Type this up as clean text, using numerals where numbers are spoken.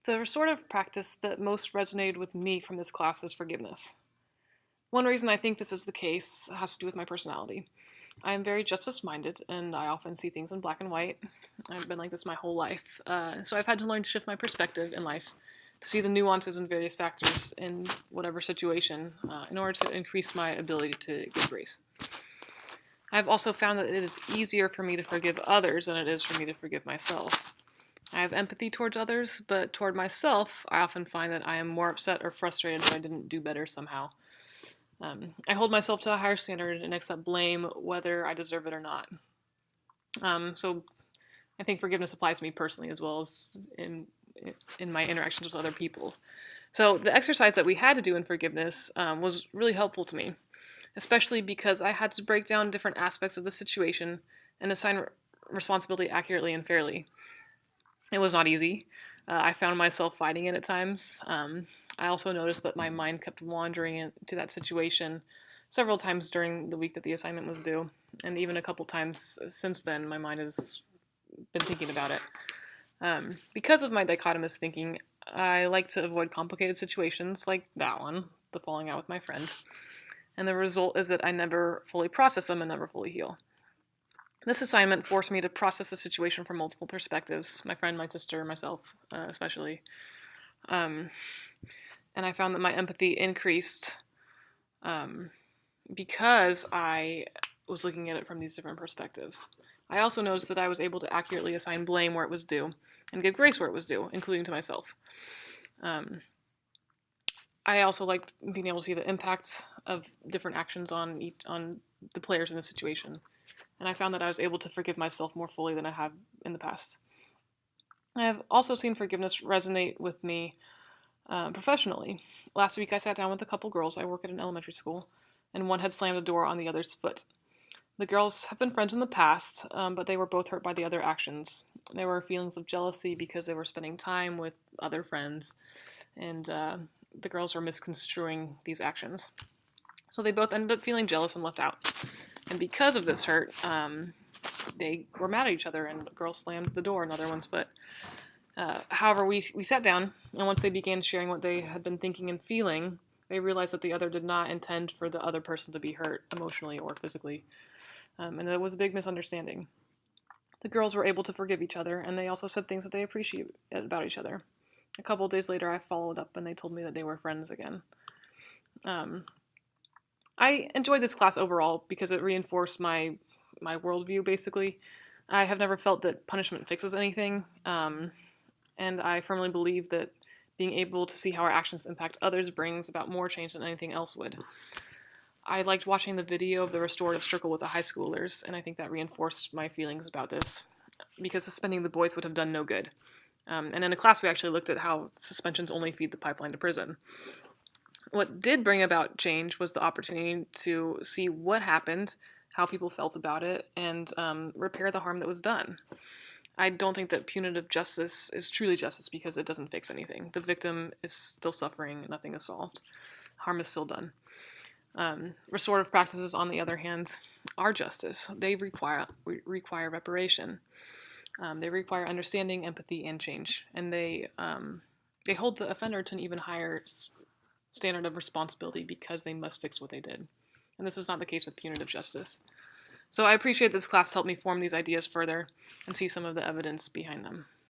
The restorative practice that most resonated with me from this class is forgiveness. One reason I think this is the case has to do with my personality. I am very justice minded, and I often see things in black and white. I've been like this my whole life, so I've had to learn to shift my perspective in life to see the nuances and various factors in whatever situation in order to increase my ability to give grace. I've also found that it is easier for me to forgive others than it is for me to forgive myself. I have empathy towards others, but toward myself, I often find that I am more upset or frustrated that I didn't do better somehow. I hold myself to a higher standard and accept blame whether I deserve it or not. So I think forgiveness applies to me personally as well as in my interactions with other people. So the exercise that we had to do in forgiveness was really helpful to me, especially because I had to break down different aspects of the situation and assign responsibility accurately and fairly. It was not easy. I found myself fighting it at times. I also noticed that my mind kept wandering into that situation several times during the week that the assignment was due, and even a couple times since then, my mind has been thinking about it. Because of my dichotomous thinking, I like to avoid complicated situations like that one, the falling out with my friend, and the result is that I never fully process them and never fully heal. This assignment forced me to process the situation from multiple perspectives, my friend, my sister, myself, especially. And I found that my empathy increased because I was looking at it from these different perspectives. I also noticed that I was able to accurately assign blame where it was due and give grace where it was due, including to myself. I also liked being able to see the impacts of different actions on the players in the situation, and I found that I was able to forgive myself more fully than I have in the past. I have also seen forgiveness resonate with me professionally. Last week I sat down with a couple girls. I work at an elementary school, and one had slammed a door on the other's foot. The girls have been friends in the past, but they were both hurt by the other actions. There were feelings of jealousy because they were spending time with other friends, and the girls were misconstruing these actions. So they both ended up feeling jealous and left out. And because of this hurt, they were mad at each other, and the girl slammed the door on the other one's foot. However, we sat down, and once they began sharing what they had been thinking and feeling, they realized that the other did not intend for the other person to be hurt emotionally or physically. And it was a big misunderstanding. The girls were able to forgive each other, and they also said things that they appreciate about each other. A couple of days later, I followed up, and they told me that they were friends again. I enjoyed this class overall because it reinforced my worldview, basically. I have never felt that punishment fixes anything, and I firmly believe that being able to see how our actions impact others brings about more change than anything else would. I liked watching the video of the restorative circle with the high schoolers, and I think that reinforced my feelings about this, because suspending the boys would have done no good. And in a class, we actually looked at how suspensions only feed the pipeline to prison. What did bring about change was the opportunity to see what happened, how people felt about it, and repair the harm that was done. I don't think that punitive justice is truly justice because it doesn't fix anything. The victim is still suffering, nothing is solved. Harm is still done. Restorative practices, on the other hand, are justice. They require reparation. They require understanding, empathy, and change. And they hold the offender to an even higher standard of responsibility because they must fix what they did. And this is not the case with punitive justice. So I appreciate this class helped me form these ideas further and see some of the evidence behind them.